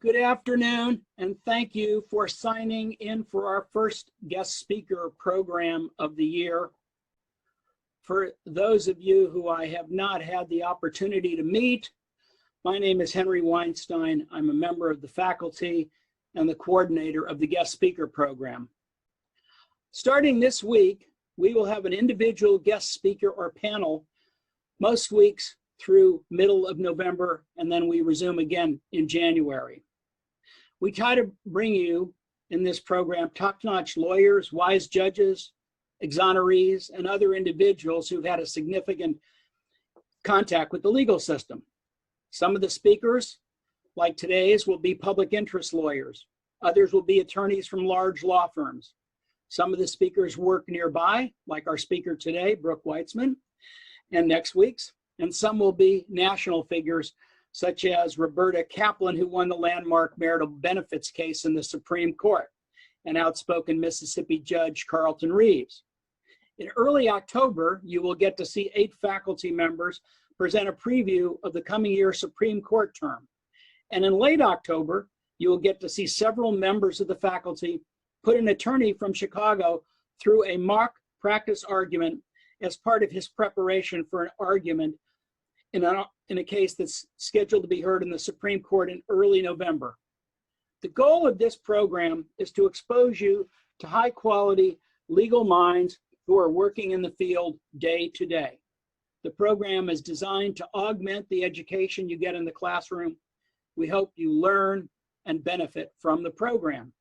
Good afternoon, and thank you for signing in for our first guest speaker program of the year. For those of you who I have not had the opportunity to meet, my name is Henry Weinstein. I'm a member of the faculty and the coordinator of the guest speaker program. Starting this week, we will have an individual guest speaker or panel most weeks through middle of November, and then we resume again in January. We try to bring you in this program top-notch lawyers, wise judges, exonerees, and other individuals who've had a significant contact with the legal system. Some of the speakers, like today's, will be public interest lawyers. Others will be attorneys from large law firms. Some of the speakers work nearby, like our speaker today, Brooke Weitzman, and next week's. And some will be national figures, such as Roberta Kaplan, who won the landmark marital benefits case in the Supreme Court, and outspoken Mississippi Judge Carlton Reeves. In early October, you will get to see 8 faculty members present a preview of the coming year's Supreme Court term. And in late October, you will get to see several members of the faculty put an attorney from Chicago through a mock practice argument as part of his preparation for an argument in a case that's scheduled to be heard in the Supreme Court in early November. The goal of this program is to expose you to high quality legal minds who are working in the field day to day. The program is designed to augment the education you get in the classroom. We hope you learn and benefit from the program.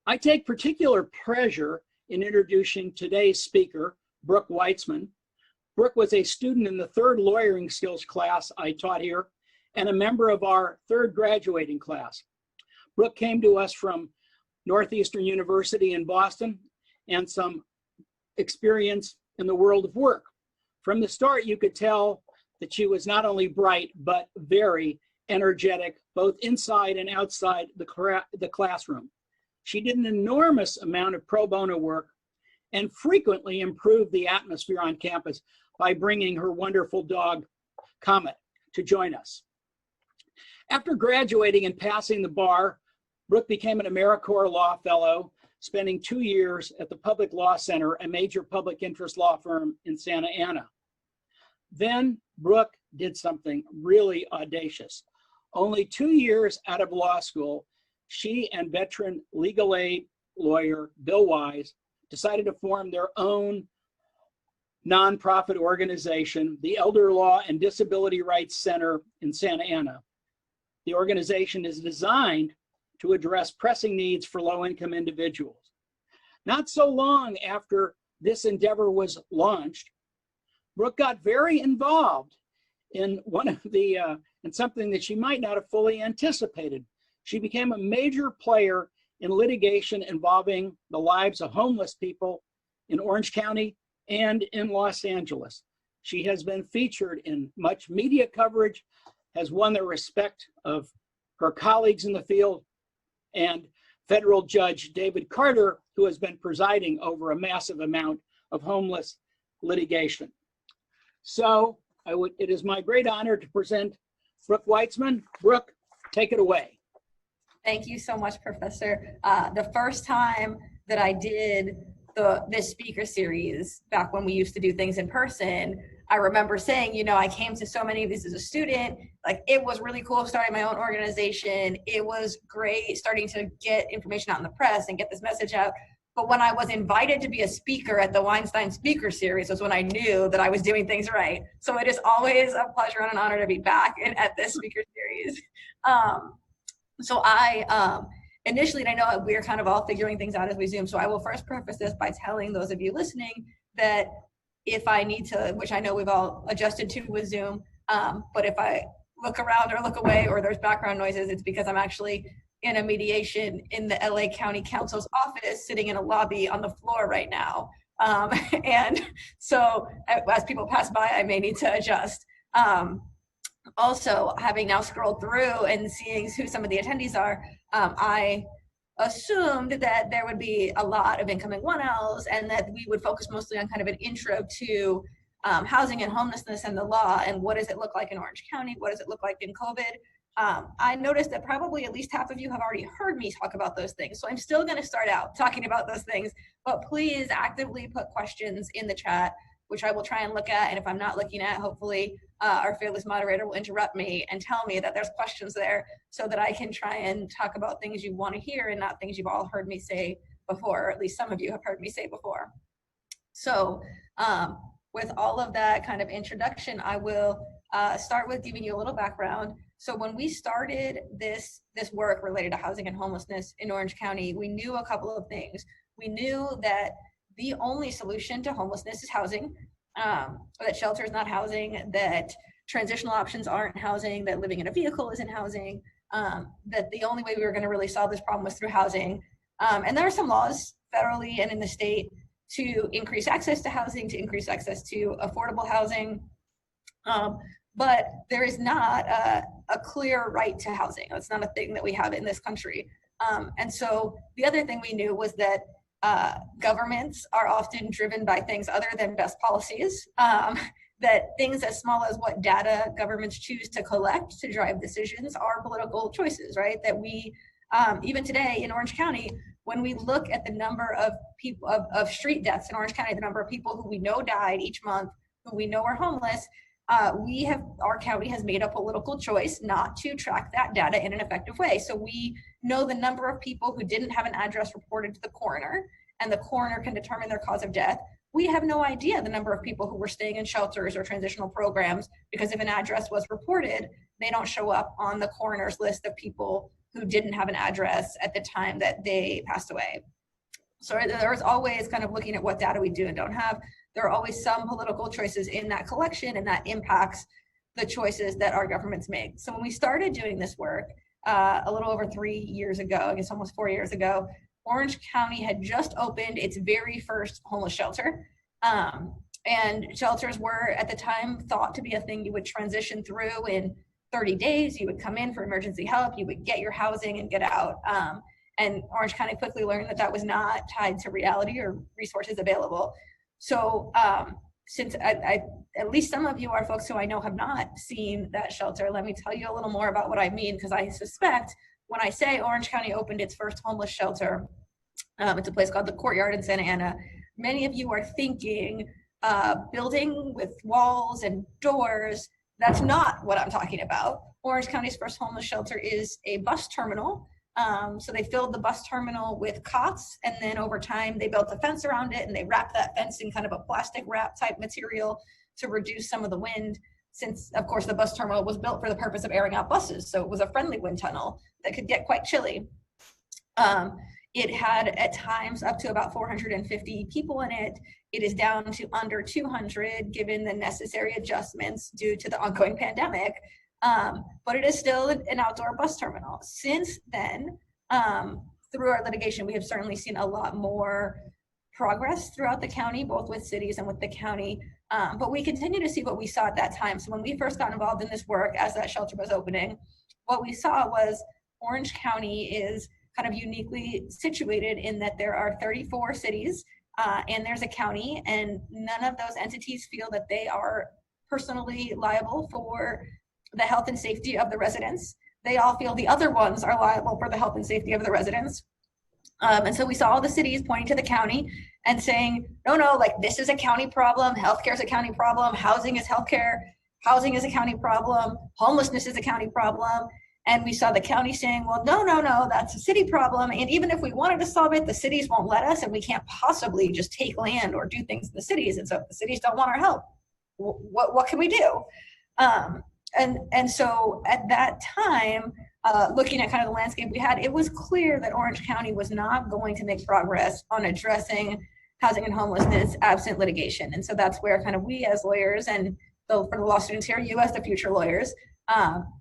I take particular pleasure in introducing today's speaker, Brooke Weitzman. Brooke was a student in the 3rd lawyering skills class I taught here and a member of our 3rd graduating class. Brooke came to us from Northeastern University in Boston and some experience in the world of work. From the start, you could tell that she was not only bright, but very energetic, both inside and outside the classroom. She did an enormous amount of pro bono work and frequently improved the atmosphere on campus by bringing her wonderful dog, Comet, to join us. After graduating and passing the bar, Brooke became an Americorps Law Fellow, spending 2 years at the Public Law Center, a major public interest law firm in Santa Ana. Then Brooke did something really audacious. Only 2 years out of law school, she and veteran legal aid lawyer Bill Wise decided to form their own nonprofit organization, the Elder Law and Disability Rights Center in Santa Ana. The organization is designed to address pressing needs for low-income individuals. Not so long after this endeavor was launched, Brooke got very involved in in something that she might not have fully anticipated. She became a major player in litigation involving the lives of homeless people in Orange County and in Los Angeles. She has been featured in much media coverage, has won the respect of her colleagues in the field, and federal judge David Carter, who has been presiding over a massive amount of homeless litigation. So it is my great honor to present Brooke Weitzman. Brooke, take it away. Thank you so much, Professor. The first time that I did this speaker series, back when we used to do things in person, I remember saying, you know, I came to so many of these as a student. Like, it was really cool starting my own organization. It was great starting to get information out in the press and get this message out. But when I was invited to be a speaker at the Weinstein Speaker Series was when I knew that I was doing things right. So it is always a pleasure and an honor to be back at this speaker series. So initially, and I know we're kind of all figuring things out as we Zoom, so I will first preface this by telling those of you listening that if I need to, which I know we've all adjusted to with Zoom, but if I look around or look away or there's background noises, it's because I'm actually in a mediation in the LA County Council's office, sitting in a lobby on the floor right now. And so as people pass by, I may need to adjust. Also, having now scrolled through and seeing who some of the attendees are, I assumed that there would be a lot of incoming 1Ls and that we would focus mostly on kind of an intro to housing and homelessness and the law and what does it look like in Orange County, what does it look like in COVID. I noticed that probably at least half of you have already heard me talk about those things. So I'm still going to start out talking about those things, but please actively put questions in the chat, which I will try and look at. And if I'm not looking at, hopefully our fearless moderator will interrupt me and tell me that there's questions there so that I can try and talk about things you want to hear and not things you've all heard me say before, or at least some of you have heard me say before. So with all of that kind of introduction, I will start with giving you a little background. So when we started this work related to housing and homelessness in Orange County, we knew a couple of things. We knew that the only solution to homelessness is housing, that shelter is not housing, that transitional options aren't housing, that living in a vehicle isn't housing, that the only way we were going to really solve this problem was through housing. And there are some laws federally and in the state to increase access to housing, to increase access to affordable housing. But there is not a clear right to housing. That's not a thing that we have in this country. And so the other thing we knew was that governments are often driven by things other than best policies, that things as small as what data governments choose to collect to drive decisions are political choices, right? That we, even today in Orange County, when we look at the number of people, of street deaths in Orange County, the number of people who we know died each month, who we know are homeless, our county has made a political choice not to track that data in an effective way. So we know the number of people who didn't have an address reported to the coroner, and the coroner can determine their cause of death. We have no idea the number of people who were staying in shelters or transitional programs, because if an address was reported, they don't show up on the coroner's list of people who didn't have an address at the time that they passed away. So there's always kind of looking at what data we do and don't have. There are always some political choices in that collection, and that impacts the choices that our governments make. So when we started doing this work a little over 3 years ago, I guess almost 4 years ago, Orange County had just opened its very first homeless shelter. And shelters were at the time thought to be a thing you would transition through in 30 days. You would come in for emergency help, you would get your housing and get out. And Orange County quickly learned that that was not tied to reality or resources available. So since at least some of you are folks who I know have not seen that shelter, let me tell you a little more about what I mean, because I suspect when I say Orange County opened its first homeless shelter, it's a place called the Courtyard in Santa Ana, many of you are thinking building with walls and doors. That's not what I'm talking about. Orange County's first homeless shelter is a bus terminal. So they filled the bus terminal with cots, and then over time they built a fence around it, and they wrapped that fence in kind of a plastic wrap type material to reduce some of the wind, since of course the bus terminal was built for the purpose of airing out buses. So it was a friendly wind tunnel that could get quite chilly. It had at times up to about 450 people in it. It is down to under 200 given the necessary adjustments due to the ongoing pandemic. But it is still an outdoor bus terminal. Since then, through our litigation, we have certainly seen a lot more progress throughout the county, both with cities and with the county. But we continue to see what we saw at that time. So when we first got involved in this work, as that shelter was opening, what we saw was Orange County is kind of uniquely situated in that there are 34 cities and there's a county, and none of those entities feel that they are personally liable for the health and safety of the residents. They all feel the other ones are liable for the health and safety of the residents. And so we saw all the cities pointing to the county and saying, no, like this is a county problem, healthcare is a county problem, housing is healthcare, housing is a county problem, homelessness is a county problem. And we saw the county saying, well, no, that's a city problem. And even if we wanted to solve it, the cities won't let us, and we can't possibly just take land or do things in the cities. And so if the cities don't want our help, what can we do? And so at that time, looking at kind of the landscape we had, it was clear that Orange County was not going to make progress on addressing housing and homelessness absent litigation. And so that's where kind of we as lawyers, and for the law students here, you as the future lawyers,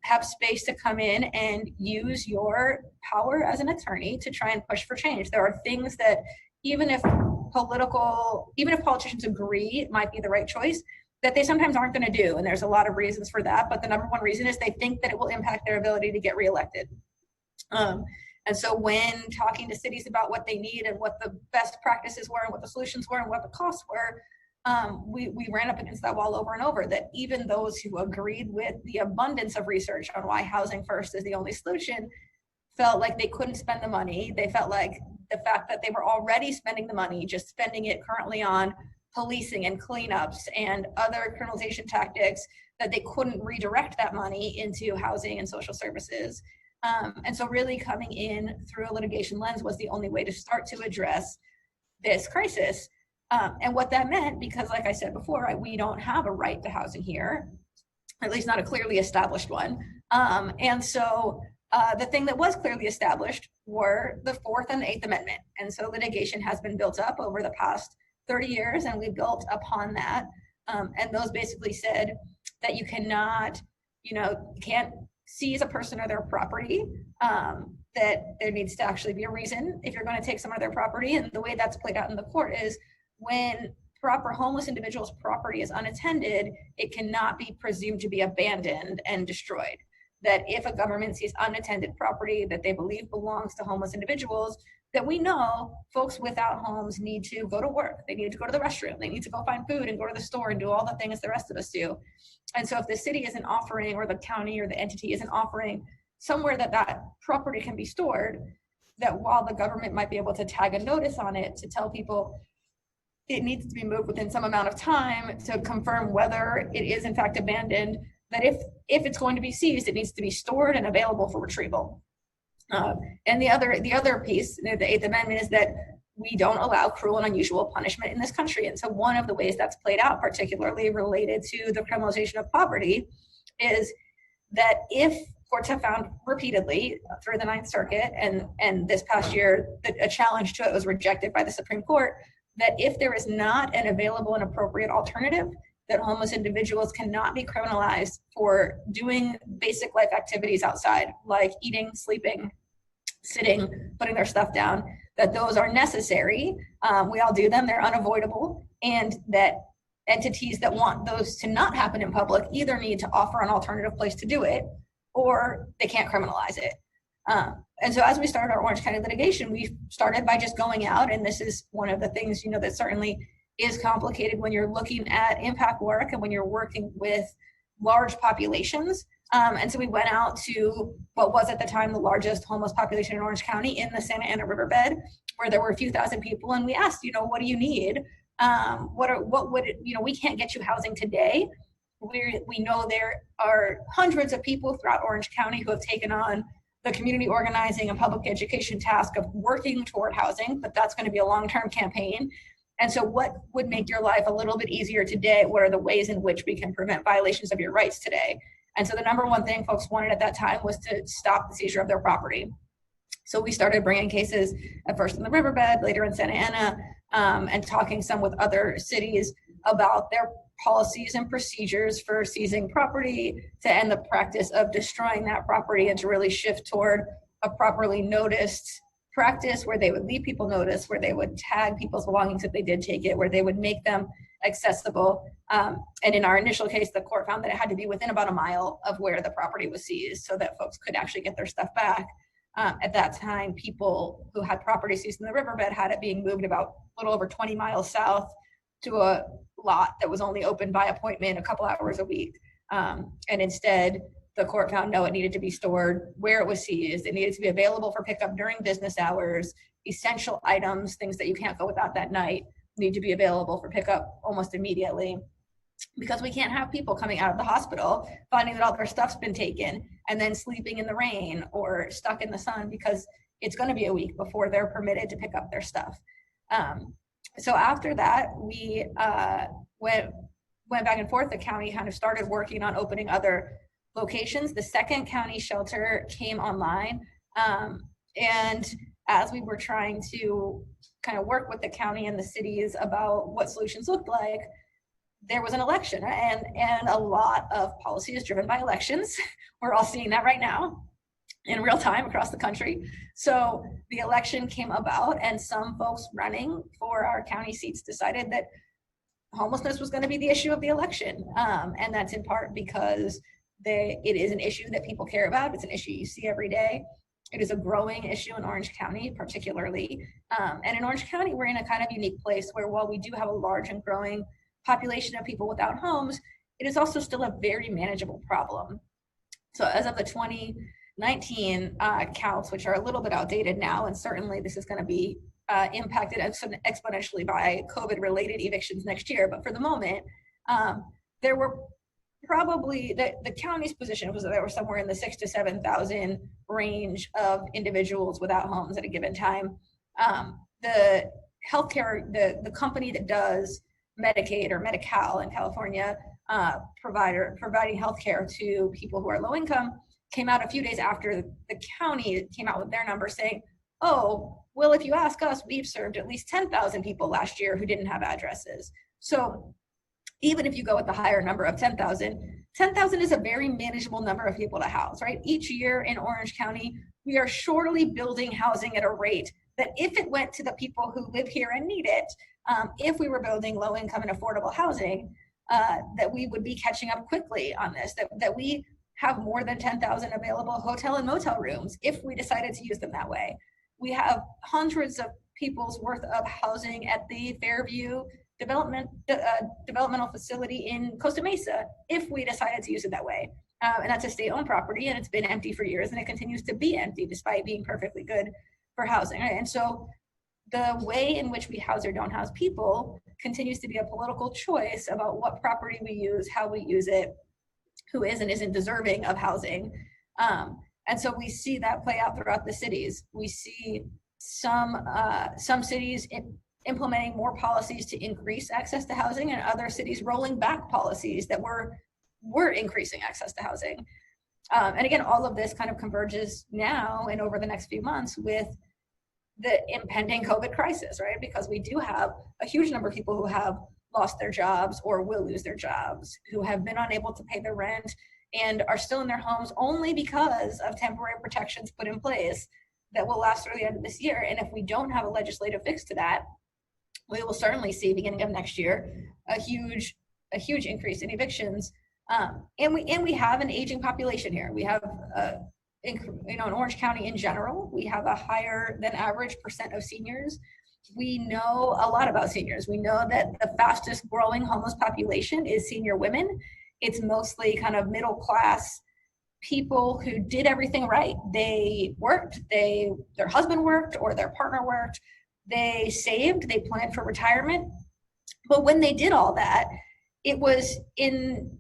have space to come in and use your power as an attorney to try and push for change. There are things that even if politicians agree it might be the right choice, that they sometimes aren't going to do. And there's a lot of reasons for that. But the number one reason is they think that it will impact their ability to get reelected. And so when talking to cities about what they need and what the best practices were and what the solutions were and what the costs were, we ran up against that wall over and over, that even those who agreed with the abundance of research on why housing first is the only solution felt like they couldn't spend the money. They felt like the fact that they were already spending the money, just spending it currently on policing and cleanups and other criminalization tactics, that they couldn't redirect that money into housing and social services. And so really coming in through a litigation lens was the only way to start to address this crisis. And what that meant, because like I said before, right, we don't have a right to housing here, at least not a clearly established one. And so the thing that was clearly established were the Fourth and Eighth Amendment. And so litigation has been built up over the past 30 years, and we built upon that. And those basically said that you cannot, you can't seize a person or their property, that there needs to actually be a reason if you're going to take some of their property. And the way that's played out in the court is when proper homeless individuals' property is unattended, it cannot be presumed to be abandoned and destroyed. That if a government sees unattended property that they believe belongs to homeless individuals, that we know folks without homes need to go to work, they need to go to the restroom, they need to go find food and go to the store and do all the things the rest of us do. And so if the city isn't offering, or the county or the entity isn't offering somewhere that that property can be stored, that while the government might be able to tag a notice on it to tell people it needs to be moved within some amount of time to confirm whether it is in fact abandoned, that if it's going to be seized, it needs to be stored and available for retrieval. And the other piece, the Eighth Amendment, is that we don't allow cruel and unusual punishment in this country. And so one of the ways that's played out, particularly related to the criminalization of poverty, is that if courts have found repeatedly through the Ninth Circuit, and this past year, a challenge to it was rejected by the Supreme Court, that if there is not an available and appropriate alternative, that homeless individuals cannot be criminalized for doing basic life activities outside, like eating, sleeping, sitting, putting their stuff down, that those are necessary. We all do them, they're unavoidable, and that entities that want those to not happen in public either need to offer an alternative place to do it, or they can't criminalize it. And so as we started our Orange County litigation, we started by just going out, and this is one of the things, that certainly is complicated when you're looking at impact work and when you're working with large populations. And so we went out to what was at the time the largest homeless population in Orange County, in the Santa Ana riverbed, where there were a few thousand people, and we asked, what do you need? We can't get you housing today. We know there are hundreds of people throughout Orange County who have taken on the community organizing and public education task of working toward housing, but that's going to be a long-term campaign. And so what would make your life a little bit easier today? What are the ways in which we can prevent violations of your rights today? And so the number one thing folks wanted at that time was to stop the seizure of their property. So we started bringing cases at first in the riverbed, later in Santa Ana, and talking some with other cities about their policies and procedures for seizing property, to end the practice of destroying that property, and to really shift toward a properly noticed practice where they would leave people notice, where they would tag people's belongings if they did take it, where they would make them accessible. And in our initial case, the court found that it had to be within about a mile of where the property was seized so that folks could actually get their stuff back. At that time, people who had property seized in the riverbed had it being moved about a little over 20 miles south to a lot that was only open by appointment a couple hours a week. And instead, the court found no, it needed to be stored where it was seized. It needed to be available for pickup during business hours. Essential items, things that you can't go without that night, need to be available for pickup almost immediately. Because we can't have people coming out of the hospital finding that all their stuff's been taken and then sleeping in the rain or stuck in the sun, because it's going to be a week before they're permitted to pick up their stuff. So after that, we went back and forth. The county kind of started working on opening other locations. The second county shelter came online. And as we were trying to kind of work with the county and the cities about what solutions looked like, there was an election, and a lot of policy is driven by elections. We're all seeing that right now in real time across the country. So the election came about, and some folks running for our county seats decided that homelessness was going to be the issue of the election. And that's in part because it is an issue that people care about. It's an issue you see every day. It is a growing issue in Orange County, particularly. And in Orange County, we're in a kind of unique place where, while we do have a large and growing population of people without homes, it is also still a very manageable problem. So as of the 2019 counts, which are a little bit outdated now, and certainly this is going to be impacted exponentially by COVID-related evictions next year, but for the moment, there were probably, the county's position was that there were somewhere in the 6,000 to 7,000 range of individuals without homes at a given time. The healthcare, the company that does Medicaid or Medi-Cal in California, providing healthcare to people who are low income, came out a few days after the county came out with their numbers saying, oh, well, if you ask us, we've served at least 10,000 people last year who didn't have addresses. So even if you go with the higher number of 10,000, 10,000 is a very manageable number of people to house, right? Each year in Orange County, we are surely building housing at a rate that if it went to the people who live here and need it, if we were building low income and affordable housing, that we would be catching up quickly on this, that we have more than 10,000 available hotel and motel rooms if we decided to use them that way. We have hundreds of people's worth of housing at the Fairview developmental facility in Costa Mesa if we decided to use it that way. And that's a state-owned property, and it's been empty for years, and it continues to be empty despite being perfectly good for housing. Right? And so the way in which we house or don't house people continues to be a political choice about what property we use, how we use it, who is and isn't deserving of housing. And so we see that play out throughout the cities. We see some cities implementing more policies to increase access to housing, and other cities rolling back policies that were increasing access to housing. And again, all of this kind of converges now and over the next few months with the impending COVID crisis, right? Because we do have a huge number of people who have lost their jobs or will lose their jobs, who have been unable to pay their rent and are still in their homes only because of temporary protections put in place that will last through the end of this year. And if we don't have a legislative fix to that, we will certainly see beginning of next year a huge increase in evictions. And we have an aging population here. We have in Orange County in general, we have a higher than average percent of seniors. We know a lot about seniors. We know that the fastest growing homeless population is senior women. It's mostly kind of middle class people who did everything right. They worked, their husband worked or their partner worked, they saved, they planned for retirement. But when they did all that, it was in,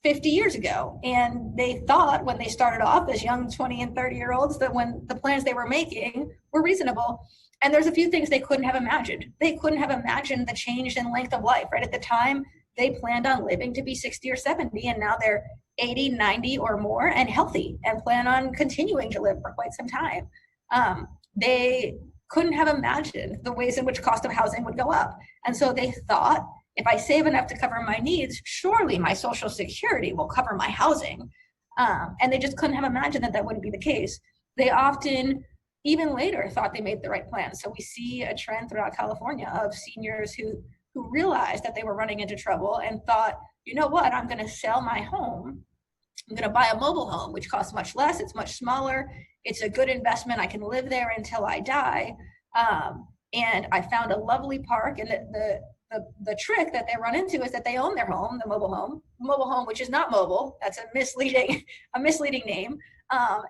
50 years ago. And they thought when they started off as young 20 and 30-year-olds that when the plans they were making were reasonable. And there's a few things they couldn't have imagined. They couldn't have imagined the change in length of life, right? At the time, they planned on living to be 60 or 70, and now they're 80, 90 or more and healthy and plan on continuing to live for quite some time. They couldn't have imagined the ways in which cost of housing would go up. And so they thought, if I save enough to cover my needs, surely my Social Security will cover my housing. And they just couldn't have imagined that wouldn't be the case. They often, even later, thought they made the right plan. So we see a trend throughout California of seniors who realized that they were running into trouble and thought, you know what, I'm going to sell my home. I'm going to buy a mobile home, which costs much less. It's much smaller. It's a good investment. I can live there until I die. And I found a lovely park, and the trick that they run into is that they own their home, the mobile home, which is not mobile. That's a misleading name.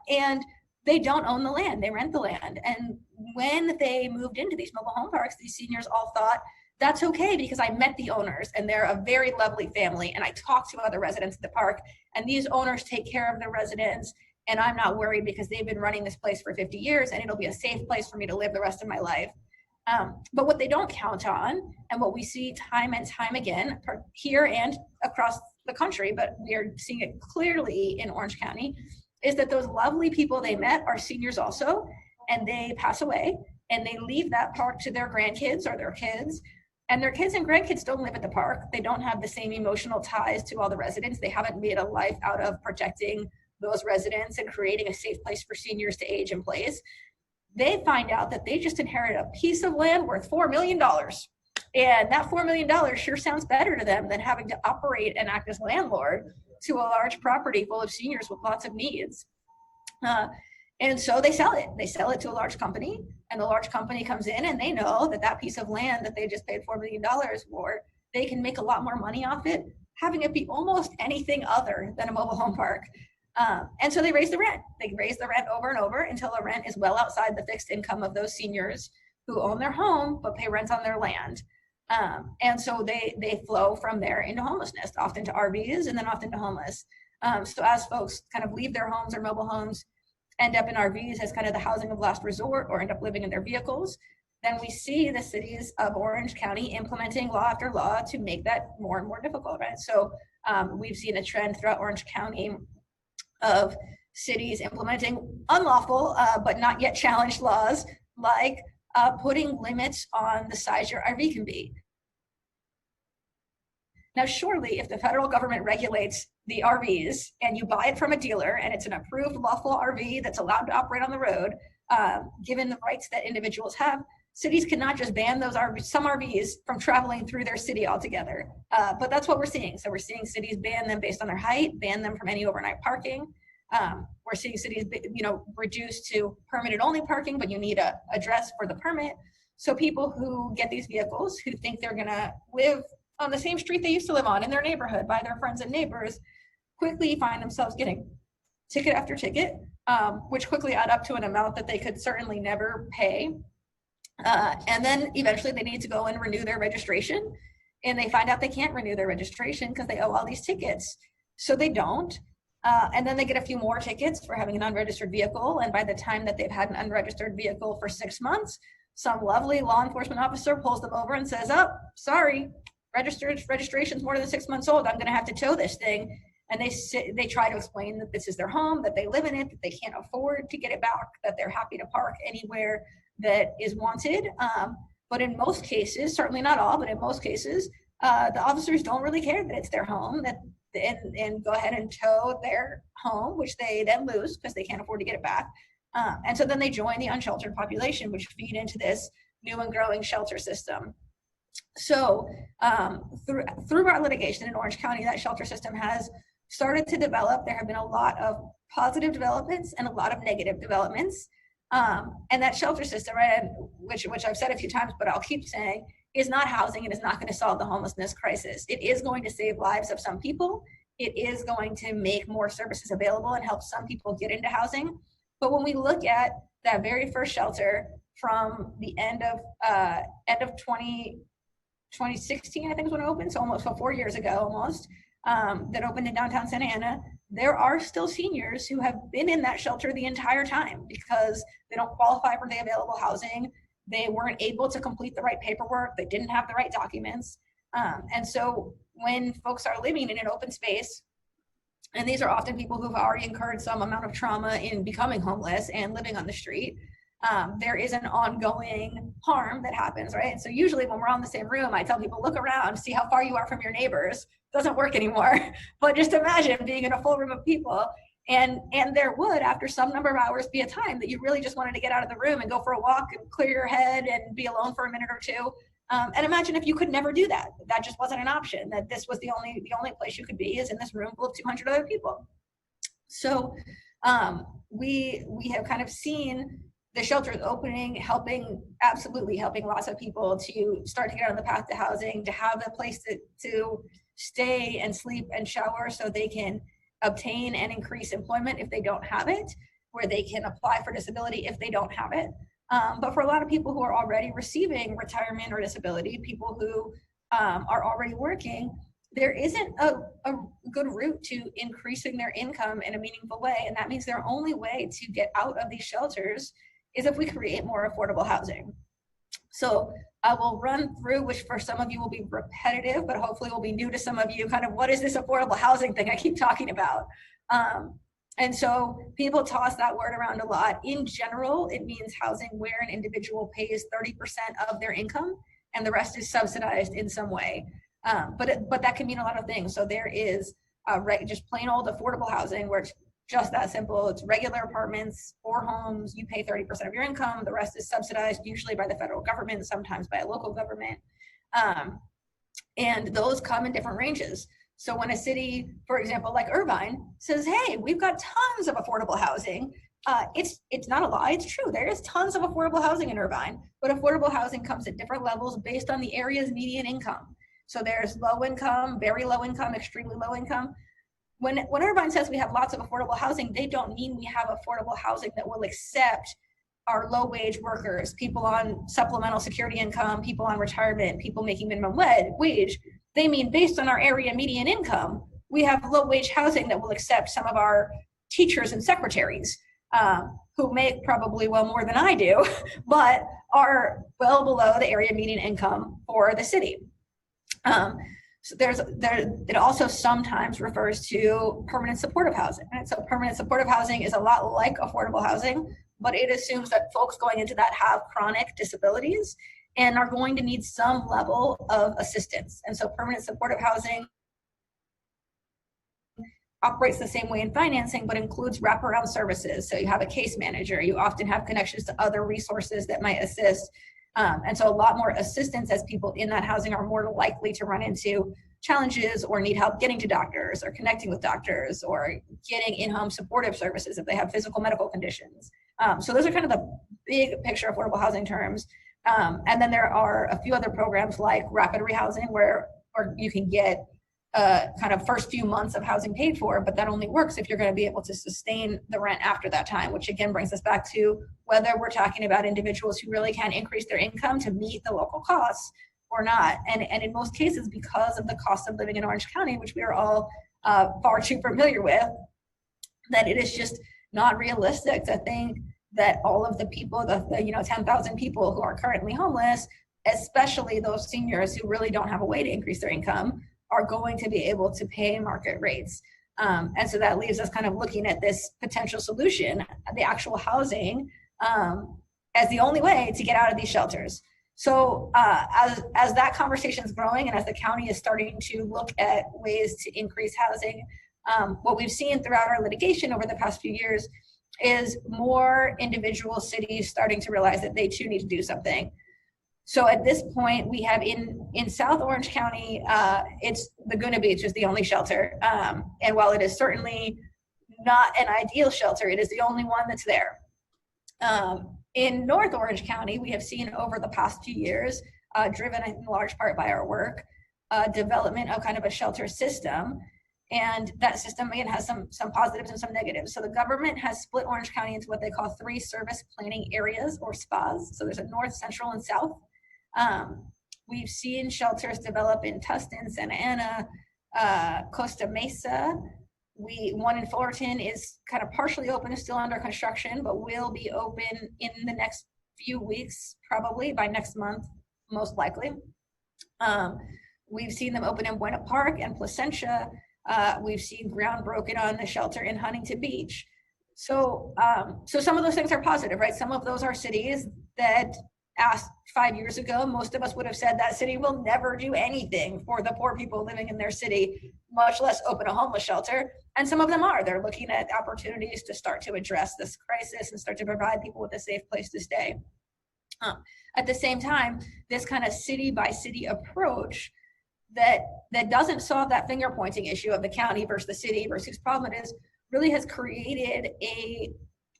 And they don't own the land, they rent the land. And when they moved into these mobile home parks, these seniors all thought, that's okay because I met the owners and they're a very lovely family. And I talked to other residents at the park, and these owners take care of the residents. And I'm not worried because they've been running this place for 50 years and it'll be a safe place for me to live the rest of my life. But what they don't count on, and what we see time and time again here and across the country, but we are seeing it clearly in Orange County, is that those lovely people they met are seniors also, and they pass away and they leave that park to their grandkids or their kids. And their kids and grandkids don't live at the park. They don't have the same emotional ties to all the residents. They haven't made a life out of protecting those residents and creating a safe place for seniors to age in place. They find out that they just inherited a piece of land worth $4 million. And that $4 million sure sounds better to them than having to operate and act as landlord to a large property full of seniors with lots of needs. And so they sell it. They sell it to a large company, and the large company comes in and they know that that piece of land that they just paid $4 million for, they can make a lot more money off it, having it be almost anything other than a mobile home park. And so they raise the rent. They raise the rent over and over until the rent is well outside the fixed income of those seniors who own their home but pay rent on their land. And so they flow from there into homelessness, often to RVs and then often to homeless. So as folks kind of leave their homes or mobile homes, end up in RVs as kind of the housing of last resort, or end up living in their vehicles, then we see the cities of Orange County implementing law after law to make that more and more difficult, right? So we've seen a trend throughout Orange County of cities implementing unlawful but not yet challenged laws, like putting limits on the size your RV can be. Now, surely if the federal government regulates the RVs and you buy it from a dealer and it's an approved lawful RV that's allowed to operate on the road, given the rights that individuals have, cities cannot just ban those RVs, some RVs from traveling through their city altogether. But that's what we're seeing. So we're seeing cities ban them based on their height, ban them from any overnight parking. We're seeing cities, reduce to permitted only parking, but you need a address for the permit. So people who get these vehicles, who think they're gonna live on the same street they used to live on in their neighborhood by their friends and neighbors, quickly find themselves getting ticket after ticket, which quickly add up to an amount that they could certainly never pay. And then eventually they need to go and renew their registration, and they find out they can't renew their registration because they owe all these tickets. So they don't. And then they get a few more tickets for having an unregistered vehicle. And by the time that they've had an unregistered vehicle for 6 months, some lovely law enforcement officer pulls them over and says, "Oh, sorry, registration's more than 6 months old. I'm gonna have to tow this thing." And they try to explain that this is their home, that they live in it, that they can't afford to get it back, that they're happy to park anywhere that is wanted. But in most cases, certainly not all, but in most cases, the officers don't really care that it's their home, and go ahead and tow their home, which they then lose because they can't afford to get it back. And so then they join the unsheltered population, which feed into this new and growing shelter system. So through our litigation in Orange County, that shelter system has started to develop. There have been a lot of positive developments and a lot of negative developments. And that shelter system, right, which I've said a few times, but I'll keep saying, is not housing and is not going to solve the homelessness crisis. It is going to save lives of some people. It is going to make more services available and help some people get into housing. But when we look at that very first shelter from the end of 2016, I think is when it opened, so almost 4 years ago almost, that opened in downtown Santa Ana, there are still seniors who have been in that shelter the entire time because they don't qualify for the available housing. They weren't able to complete the right paperwork. They didn't have the right documents. And so when folks are living in an open space, and these are often people who've already incurred some amount of trauma in becoming homeless and living on the street, there is an ongoing harm that happens, right? And so usually when we're on the same room, I tell people, look around, see how far you are from your neighbors. Doesn't work anymore. But just imagine being in a full room of people, and there would, after some number of hours, be a time that you really just wanted to get out of the room and go for a walk and clear your head and be alone for a minute or two. And imagine if you could never do that. That just wasn't an option, that this was the only place you could be is in this room full of 200 other people. So we have kind of seen the shelters opening, absolutely helping lots of people to start to get on the path to housing, to have a place to stay and sleep and shower so they can obtain and increase employment if they don't have it, where they can apply for disability if they don't have it. But for a lot of people who are already receiving retirement or disability, people who are already working, there isn't a good route to increasing their income in a meaningful way. And that means their only way to get out of these shelters is if we create more affordable housing. So I will run through, which for some of you will be repetitive, but hopefully will be new to some of you, kind of what is this affordable housing thing I keep talking about? And so people toss that word around a lot. In general, it means housing where an individual pays 30% of their income and the rest is subsidized in some way. But that can mean a lot of things. So there is just plain old affordable housing where it's just that simple. It's regular apartments or homes. You pay 30% of your income. The rest is subsidized, usually by the federal government, sometimes by a local government. And those come in different ranges. So when a city, for example, like Irvine says, hey, we've got tons of affordable housing, it's not a lie, it's true. There is tons of affordable housing in Irvine, but affordable housing comes at different levels based on the area's median income. So there's low income, very low income, extremely low income. When everyone says we have lots of affordable housing, they don't mean we have affordable housing that will accept our low wage workers, people on supplemental security income, people on retirement, people making minimum wage. They mean based on our area median income, we have low wage housing that will accept some of our teachers and secretaries who make probably well more than I do, but are well below the area median income for the city. So it also sometimes refers to permanent supportive housing. Right? So permanent supportive housing is a lot like affordable housing, but it assumes that folks going into that have chronic disabilities and are going to need some level of assistance. And so permanent supportive housing operates the same way in financing, but includes wraparound services. So you have a case manager, you often have connections to other resources that might assist. And so a lot more assistance, as people in that housing are more likely to run into challenges or need help getting to doctors or connecting with doctors or getting in-home supportive services if they have physical medical conditions. So those are kind of the big picture affordable housing terms. And then there are a few other programs like rapid rehousing where you can get kind of first few months of housing paid for, but that only works if you're going to be able to sustain the rent after that time, which again brings us back to whether we're talking about individuals who really can increase their income to meet the local costs or not. And in most cases, because of the cost of living in Orange County, which we are all far too familiar with, that it is just not realistic to think that all of the people, the 10,000 people who are currently homeless, especially those seniors who really don't have a way to increase their income, are going to be able to pay market rates. And so that leaves us kind of looking at this potential solution, the actual housing, as the only way to get out of these shelters. So as that conversation is growing and as the county is starting to look at ways to increase housing, what we've seen throughout our litigation over the past few years is more individual cities starting to realize that they too need to do something. So at this point, we have in South Orange County, it's Laguna Beach is the only shelter. And while it is certainly not an ideal shelter, it is the only one that's there. In North Orange County, we have seen over the past few years, driven in large part by our work, development of kind of a shelter system. And that system, again, has some positives and some negatives. So the government has split Orange County into what they call 3 service planning areas, or SPAs. So there's a north, central, and south. We've seen shelters develop in Tustin, Santa Ana, Costa Mesa. One in Fullerton is kind of partially open, is still under construction, but will be open in the next few weeks, probably by next month, most likely. We've seen them open in Buena Park and Placentia. We've seen ground broken on the shelter in Huntington Beach. So some of those things are positive, right? Some of those are cities that asked 5 years ago, most of us would have said that city will never do anything for the poor people living in their city, much less open a homeless shelter. And some of them are. They're looking at opportunities to start to address this crisis and start to provide people with a safe place to stay. At the same time, this kind of city by city approach that doesn't solve that finger pointing issue of the county versus the city versus whose problem it is, really has created a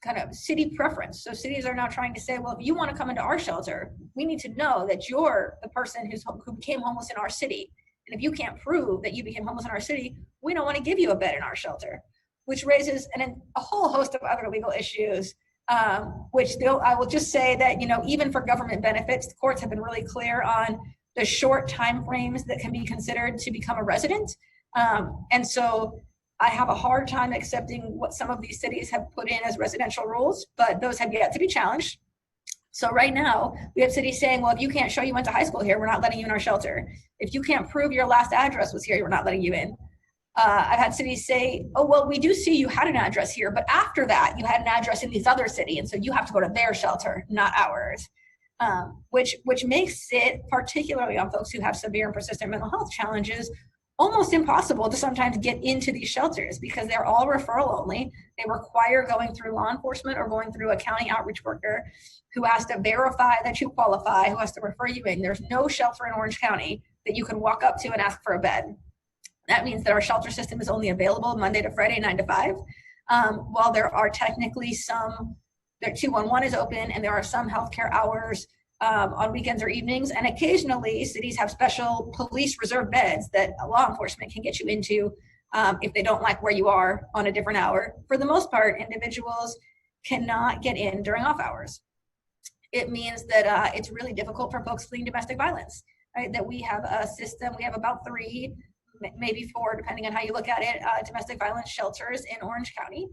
kind of city preference. So cities are now trying to say, well, if you want to come into our shelter, we need to know that you're the person who became homeless in our city. And if you can't prove that you became homeless in our city, we don't want to give you a bed in our shelter, which raises a whole host of other legal issues, which I will just say that, even for government benefits, the courts have been really clear on the short time frames that can be considered to become a resident. And so I have a hard time accepting what some of these cities have put in as residential rules, but those have yet to be challenged. So right now, we have cities saying, well, if you can't show you went to high school here, we're not letting you in our shelter. If you can't prove your last address was here, we're not letting you in. I've had cities say, oh, well, we do see you had an address here, but after that, you had an address in this other city, and so you have to go to their shelter, not ours. Which makes it, particularly on folks who have severe and persistent mental health challenges, almost impossible to sometimes get into these shelters because they're all referral only. They require going through law enforcement or going through a county outreach worker who has to verify that you qualify, who has to refer you in. There's no shelter in Orange County that you can walk up to and ask for a bed. That means that our shelter system is only available Monday to Friday, 9 to 5. While there are technically their 211 is open and there are some healthcare hours on weekends or evenings. And occasionally cities have special police reserve beds that law enforcement can get you into if they don't like where you are on a different hour. For the most part, individuals cannot get in during off hours. It means that it's really difficult for folks fleeing domestic violence, right? That we have a system, we have about 3, maybe 4, depending on how you look at it, domestic violence shelters in Orange County.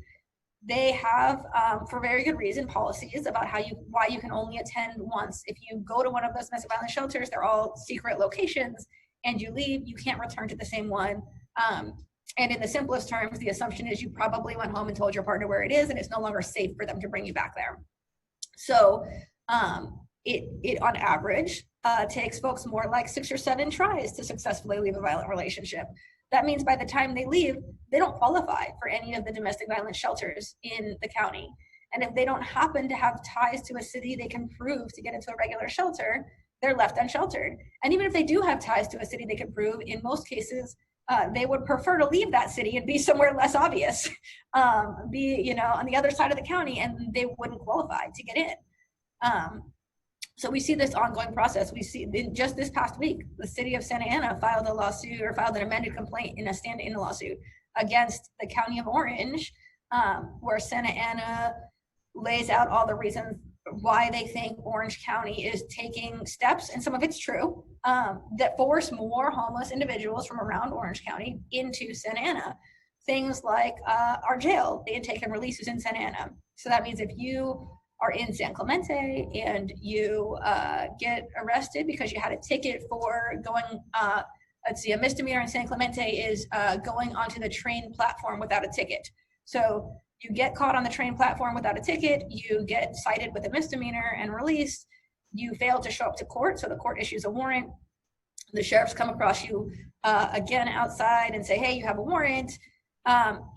They have, for very good reason, policies about why you can only attend once. If you go to one of those domestic violence shelters, they're all secret locations, and you leave, you can't return to the same one. And in the simplest terms, the assumption is you probably went home and told your partner where it is, and it's no longer safe for them to bring you back there. So it on average takes folks more like 6 or 7 tries to successfully leave a violent relationship. That means by the time they leave, they don't qualify for any of the domestic violence shelters in the county. And if they don't happen to have ties to a city they can prove to get into a regular shelter, they're left unsheltered. And even if they do have ties to a city they can prove, in most cases, they would prefer to leave that city and be somewhere less obvious, be on the other side of the county, and they wouldn't qualify to get in. So we see this ongoing process. We see just this past week, the city of Santa Ana filed a lawsuit, or filed an amended complaint in a lawsuit against the county of Orange, where Santa Ana lays out all the reasons why they think Orange County is taking steps, and some of it's true, that force more homeless individuals from around Orange County into Santa Ana. Things like our jail, the intake and release is in Santa Ana. So that means if you are in San Clemente and you get arrested because you had a ticket for going, a misdemeanor in San Clemente is going onto the train platform without a ticket. So you get caught on the train platform without a ticket, you get cited with a misdemeanor and released, you fail to show up to court, so the court issues a warrant, the sheriffs come across you again outside and say, hey, you have a warrant.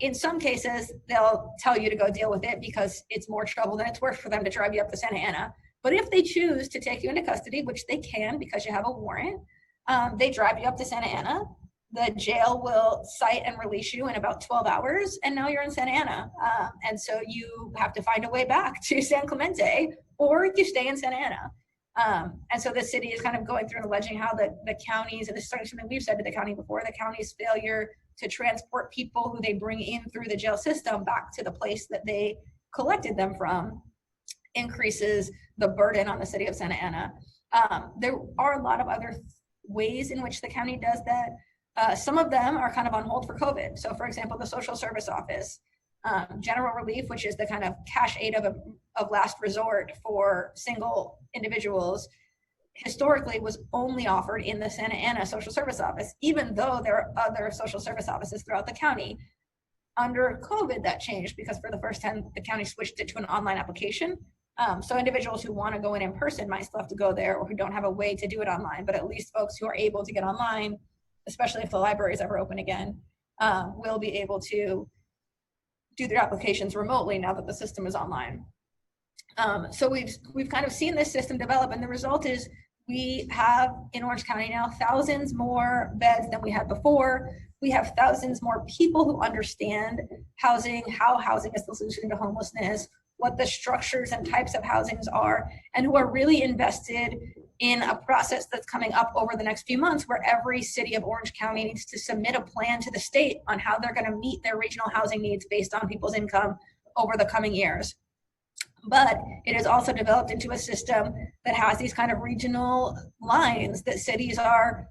In some cases, they'll tell you to go deal with it because it's more trouble than it's worth for them to drive you up to Santa Ana. But if they choose to take you into custody, which they can because you have a warrant, they drive you up to Santa Ana. The jail will cite and release you in about 12 hours, and now you're in Santa Ana. And so you have to find a way back to San Clemente, or you stay in Santa Ana. And so the city is kind of going through and alleging how the counties, and this is something we've said to the county before, the county's failure to transport people who they bring in through the jail system back to the place that they collected them from increases the burden on the city of Santa Ana. There are a lot of other ways in which the county does that. Some of them are kind of on hold for COVID. So for example, the social service office, general relief, which is the kind of cash aid of last resort for single individuals, historically was only offered in the Santa Ana social service office, even though there are other social service offices throughout the county. Under COVID, that changed because for the first time, the county switched it to an online application. So individuals who want to go in person might still have to go there, or who don't have a way to do it online, but at least folks who are able to get online, especially if the library is ever open again, will be able to do their applications remotely now that the system is online. So we've kind of seen this system develop, and the result is we have in Orange County now thousands more beds than we had before. We have thousands more people who understand housing, how housing is the solution to homelessness, what the structures and types of housings are, and who are really invested in a process that's coming up over the next few months where every city of Orange County needs to submit a plan to the state on how they're going to meet their regional housing needs based on people's income over the coming years. But it has also developed into a system that has these kind of regional lines that cities are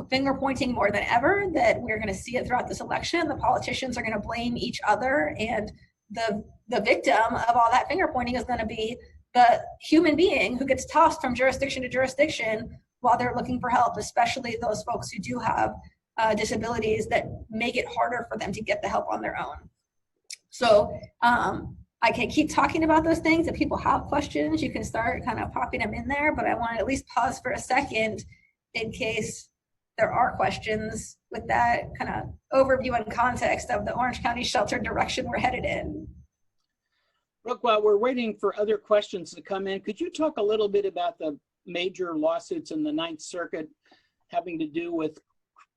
finger pointing more than ever, that we're going to see it throughout this election. The politicians are going to blame each other, and the victim of all that finger pointing is going to be the human being who gets tossed from jurisdiction to jurisdiction while they're looking for help, especially those folks who do have disabilities that make it harder for them to get the help on their own. So I can keep talking about those things. If people have questions, you can start kind of popping them in there, but I want to at least pause for a second in case there are questions with that kind of overview and context of the Orange County shelter direction we're headed in. Brooke, while we're waiting for other questions to come in, could you talk a little bit about the major lawsuits in the Ninth Circuit having to do with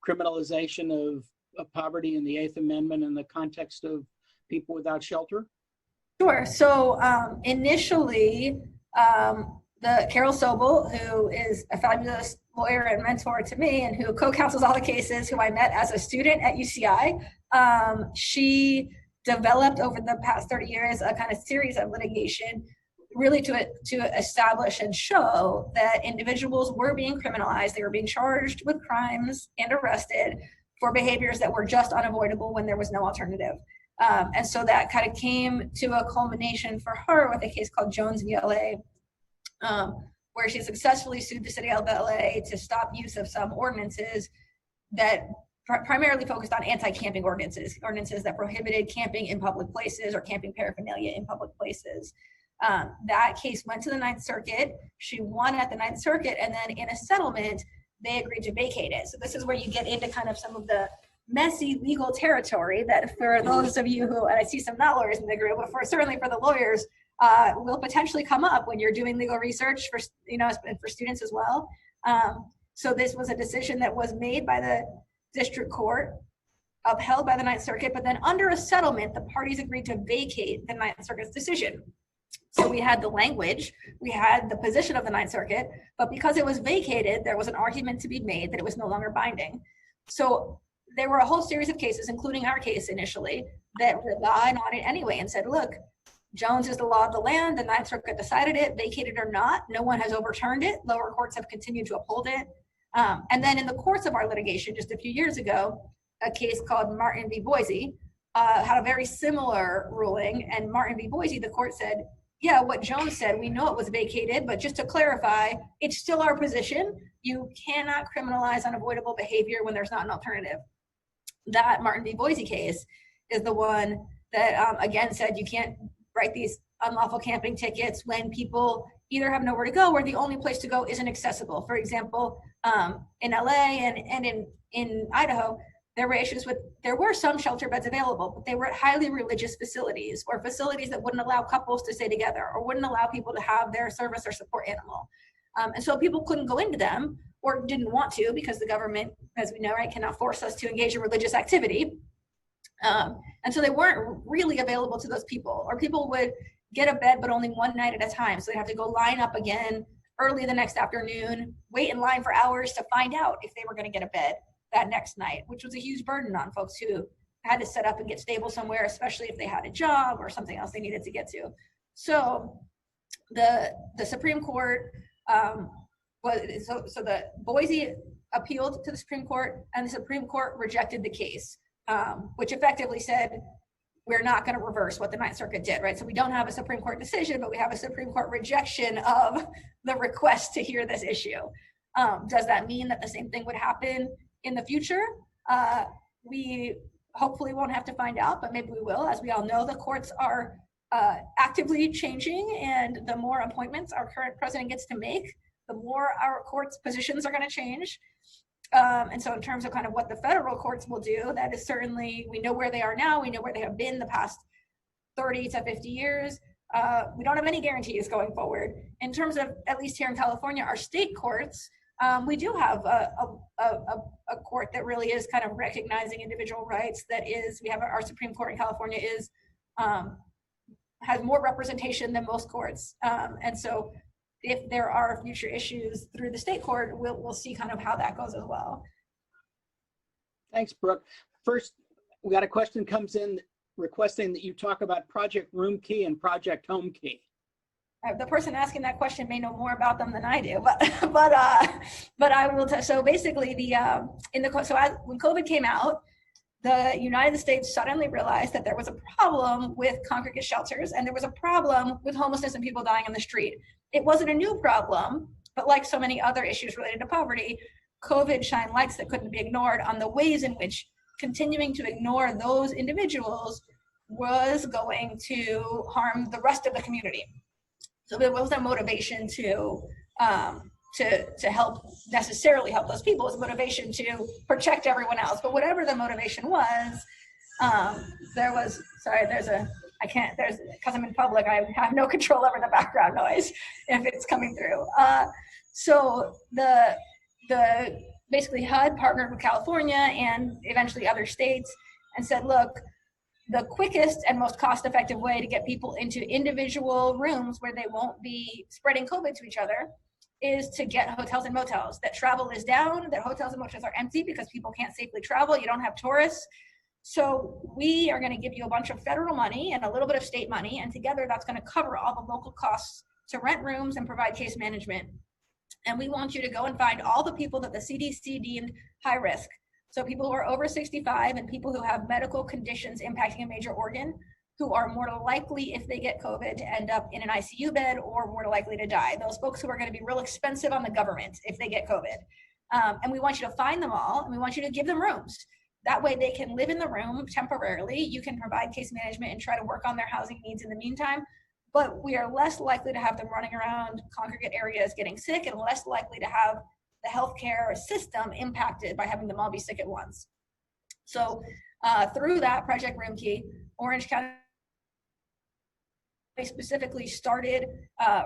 criminalization of poverty in the Eighth Amendment in the context of people without shelter? Sure. So initially, Carol Sobel, who is a fabulous lawyer and mentor to me and who co-counsels all the cases, who I met as a student at UCI, she developed over the past 30 years a kind of series of litigation really to establish and show that individuals were being criminalized. They were being charged with crimes and arrested for behaviors that were just unavoidable when there was no alternative. And so that kind of came to a culmination for her with a case called Jones v. LA, where she successfully sued the city of LA to stop use of some ordinances that primarily focused on anti-camping ordinances that prohibited camping in public places or camping paraphernalia in public places. That case went to the Ninth Circuit. She won at the Ninth Circuit, and then in a settlement, they agreed to vacate it. So this is where you get into kind of some of the messy legal territory that for those of you who, and I see some not lawyers in the group, but certainly for the lawyers, will potentially come up when you're doing legal research for, and for students as well. So this was a decision that was made by the district court, upheld by the Ninth Circuit, but then under a settlement, the parties agreed to vacate the Ninth Circuit's decision. So we had the language, we had the position of the Ninth Circuit, but because it was vacated, there was an argument to be made that it was no longer binding. So there were a whole series of cases, including our case initially, that relied on it anyway and said, look, Jones is the law of the land, the Ninth Circuit decided it, vacated or not, no one has overturned it, lower courts have continued to uphold it. And then in the course of our litigation just a few years ago, a case called Martin v. Boise had a very similar ruling, and Martin v. Boise, the court said, yeah, what Jones said, we know it was vacated, but just to clarify, it's still our position. You cannot criminalize unavoidable behavior when there's not an alternative. That Martin v. Boise case is the one that, again, said you can't write these unlawful camping tickets when people either have nowhere to go or the only place to go isn't accessible. For example, in LA and in Idaho, there were some shelter beds available, but they were at highly religious facilities or facilities that wouldn't allow couples to stay together or wouldn't allow people to have their service or support animal. And so people couldn't go into them or didn't want to because the government, as we know, right, cannot force us to engage in religious activity. And so they weren't really available to those people, or people would get a bed, but only one night at a time. So they'd have to go line up again early the next afternoon, wait in line for hours to find out if they were going to get a bed that next night, which was a huge burden on folks who had to set up and get stable somewhere, especially if they had a job or something else they needed to get to. So the Supreme Court the Boise appealed to the Supreme Court, and the Supreme Court rejected the case, which effectively said, we're not going to reverse what the Ninth Circuit did, right? So we don't have a Supreme Court decision, but we have a Supreme Court rejection of the request to hear this issue. Does that mean that the same thing would happen in the future? We hopefully won't have to find out, but maybe we will. As we all know, the courts are actively changing, and the more appointments our current president gets to make, the more our courts' positions are going to change. And so in terms of kind of what the federal courts will do, that is certainly, we know where they are now, we know where they have been the past 30 to 50 years. We don't have any guarantees going forward. In terms of, at least here in California, our state courts, we do have a court that really is kind of recognizing individual rights. That is, we have our Supreme Court in California has more representation than most courts. And so if there are future issues through the state court, we'll see kind of how that goes as well. Thanks, Brooke. First, we got a question comes in requesting that you talk about Project RoomKey and Project HomeKey. The person asking that question may know more about them than I do, but I will. So basically, when COVID came out, the United States suddenly realized that there was a problem with congregate shelters, and there was a problem with homelessness and people dying on the street. It wasn't a new problem, but like so many other issues related to poverty, COVID shined lights that couldn't be ignored on the ways in which continuing to ignore those individuals was going to harm the rest of the community. So there was no motivation to necessarily help those people. It was motivation to protect everyone else. But whatever the motivation was, because I'm in public, I have no control over the background noise if it's coming through. So the basically HUD partnered with California and eventually other states and said, look, the quickest and most cost-effective way to get people into individual rooms where they won't be spreading COVID to each other is to get hotels and motels. That travel is down, that hotels and motels are empty because people can't safely travel, you don't have tourists. So we are going to give you a bunch of federal money and a little bit of state money, and together that's going to cover all the local costs to rent rooms and provide case management. And we want you to go and find all the people that the CDC deemed high risk. So people who are over 65 and people who have medical conditions impacting a major organ, who are more likely, if they get COVID, to end up in an ICU bed or more likely to die. Those folks who are going to be real expensive on the government if they get COVID. And we want you to find them all, and we want you to give them rooms. That way they can live in the room temporarily. You can provide case management and try to work on their housing needs in the meantime. But we are less likely to have them running around congregate areas getting sick, and less likely to have the healthcare system impacted by having them all be sick at once. So through that Project RoomKey, Orange County specifically started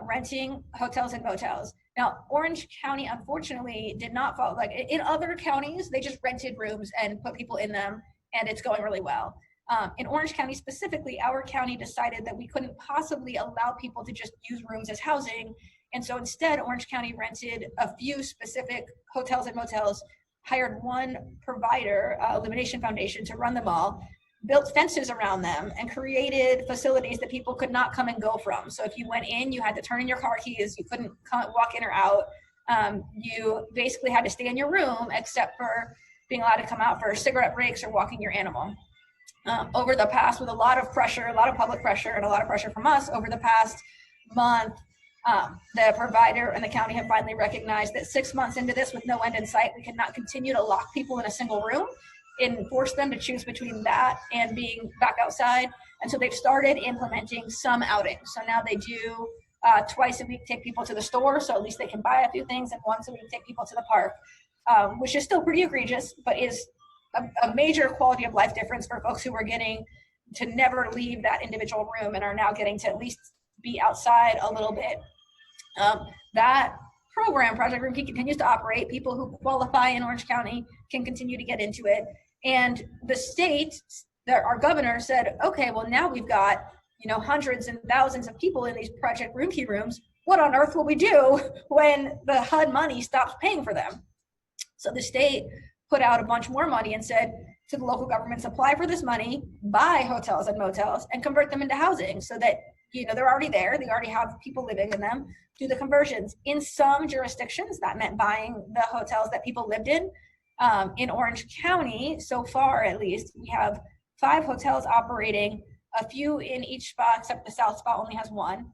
renting hotels and motels. Now, Orange County, unfortunately, did not follow, like in other counties, they just rented rooms and put people in them, and it's going really well. In Orange County specifically, our county decided that we couldn't possibly allow people to just use rooms as housing. And so instead, Orange County rented a few specific hotels and motels, hired one provider, Illumination Foundation, to run them all, built fences around them, and created facilities that people could not come and go from. So if you went in, you had to turn in your car keys, you couldn't walk in or out. You basically had to stay in your room except for being allowed to come out for cigarette breaks or walking your animal. Over the past, with a lot of pressure, a lot of public pressure, and a lot of pressure from us, over the past month, the provider and the county have finally recognized that 6 months into this, with no end in sight, we cannot continue to lock people in a single room and force them to choose between that and being back outside. And so they've started implementing some outings. So now they do twice a week take people to the store, so at least they can buy a few things, and once a week take people to the park, which is still pretty egregious, but is a major quality of life difference for folks who were getting to never leave that individual room and are now getting to at least be outside a little bit. That program, Project RoomKey, continues to operate. People who qualify in Orange County can continue to get into it. And the state, our governor said, okay, well now we've got, hundreds and thousands of people in these Project RoomKey rooms. What on earth will we do when the HUD money stops paying for them? So the state put out a bunch more money and said to the local governments, apply for this money, buy hotels and motels, and convert them into housing so that, they're already there. They already have people living in them. Do the conversions. In some jurisdictions, that meant buying the hotels that people lived in. In Orange County, so far at least, we have 5 hotels operating, a few in each spot, except the south spot only has one.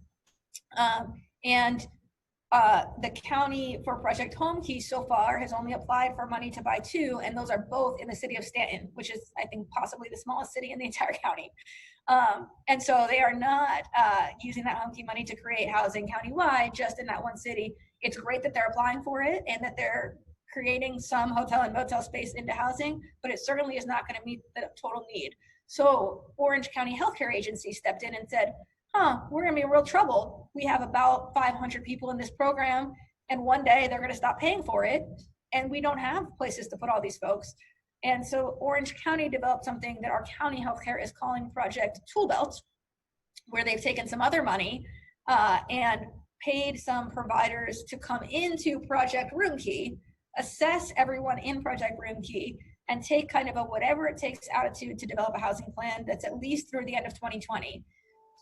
The county for Project HomeKey so far has only applied for money to buy 2, and those are both in the city of Stanton, which is, I think, possibly the smallest city in the entire county. And so they are not using that HomeKey money to create housing countywide, just in that one city. It's great that they're applying for it and that they're creating some hotel and motel space into housing, but it certainly is not going to meet the total need. So Orange County Healthcare Agency stepped in and said, we're going to be in real trouble. We have about 500 people in this program, and one day they're going to stop paying for it, and we don't have places to put all these folks. And so Orange County developed something that our county healthcare is calling Project Toolbelt, where they've taken some other money and paid some providers to come into Project RoomKey, assess everyone in Project RoomKey, and take kind of a whatever it takes attitude to develop a housing plan that's at least through the end of 2020.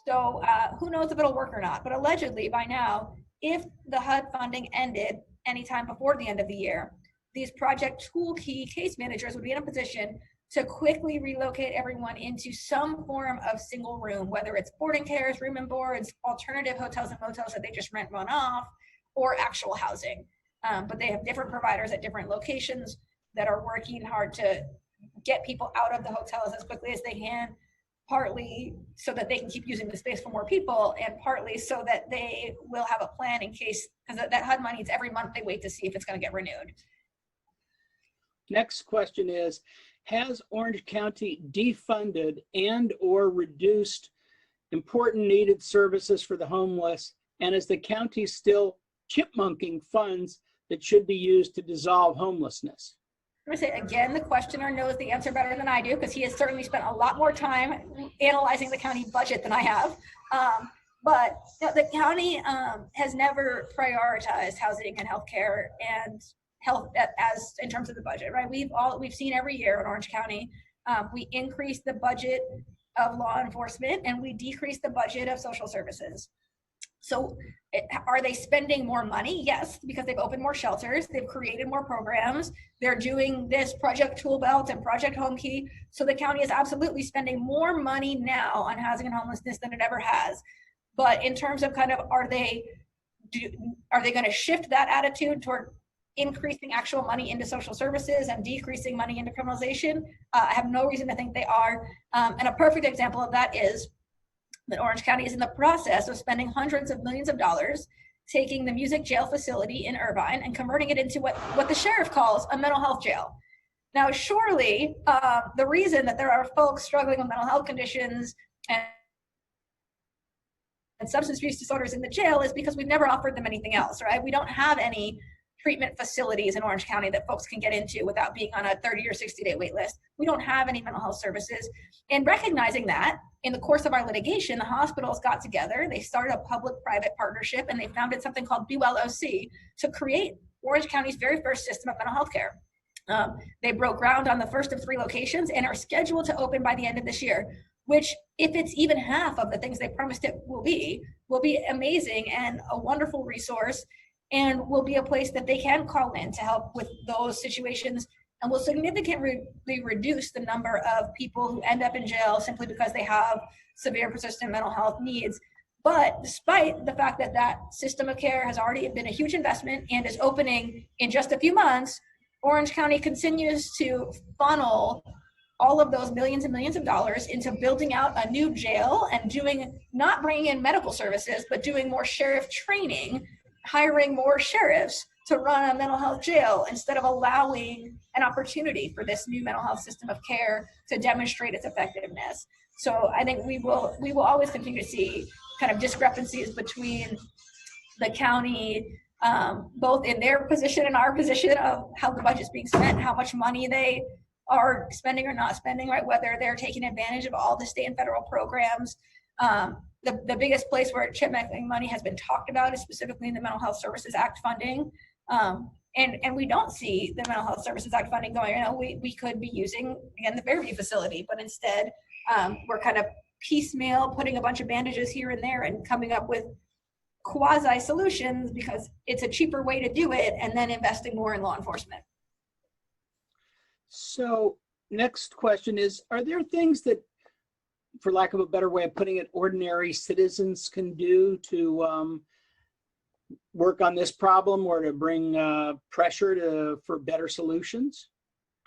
So who knows if it'll work or not, but allegedly by now, if the HUD funding ended anytime before the end of the year, these Project Toolkey case managers would be in a position to quickly relocate everyone into some form of single room, whether it's boarding cares, room and boards, alternative hotels and motels that they just rent one off, or actual housing. But they have different providers at different locations that are working hard to get people out of the hotels as quickly as they can, partly so that they can keep using the space for more people, and partly so that they will have a plan in case, because that HUD money, it's every month they wait to see if it's going to get renewed. Next question is, has Orange County defunded and or reduced important needed services for the homeless, and is the county still chipmunking funds that should be used to dissolve homelessness? I'm gonna say again, the questioner knows the answer better than I do, because he has certainly spent a lot more time analyzing the county budget than I have. But the county has never prioritized housing and healthcare and health as in terms of the budget, right? We've seen every year in Orange County, we increase the budget of law enforcement and we decrease the budget of social services. So are they spending more money? Yes, because they've opened more shelters, they've created more programs, they're doing this Project Toolbelt and Project HomeKey. So the county is absolutely spending more money now on housing and homelessness than it ever has. But in terms of kind of, are they going to shift that attitude toward increasing actual money into social services and decreasing money into criminalization? I have no reason to think they are. And a perfect example of that is that Orange County is in the process of spending hundreds of millions of dollars taking the Music Jail facility in Irvine and converting it into what the sheriff calls a mental health jail. Now, surely the reason that there are folks struggling with mental health conditions and substance abuse disorders in the jail is because we've never offered them anything else, right? We don't have any treatment facilities in Orange County that folks can get into without being on a 30 or 60-day wait list. We don't have any mental health services. And recognizing that, in the course of our litigation, the hospitals got together, they started a public-private partnership, and they founded something called BULOC to create Orange County's very first system of mental health care. They broke ground on the first of 3 locations and are scheduled to open by the end of this year, which, if it's even half of the things they promised it will be amazing and a wonderful resource, and will be a place that they can call in to help with those situations, and will significantly reduce the number of people who end up in jail simply because they have severe persistent mental health needs. But despite the fact that that system of care has already been a huge investment and is opening in just a few months, Orange County continues to funnel all of those millions and millions of dollars into building out a new jail and not bringing in medical services, but doing more sheriff training, hiring more sheriffs to run a mental health jail instead of allowing an opportunity for this new mental health system of care to demonstrate its effectiveness. So I think we will always continue to see kind of discrepancies between the county, both in their position and our position of how the budget's being spent, how much money they are spending or not spending, right? Whether they're taking advantage of all the state and federal programs. The biggest place where chip-making money has been talked about is specifically in the Mental Health Services Act funding. And we don't see the Mental Health Services Act funding going, we could be using, again, the Fairview facility, but instead we're kind of piecemeal, putting a bunch of bandages here and there and coming up with quasi solutions because it's a cheaper way to do it, and then investing more in law enforcement. So next question is, are there things that, for lack of a better way of putting it, ordinary citizens can do to work on this problem or to bring pressure for better solutions?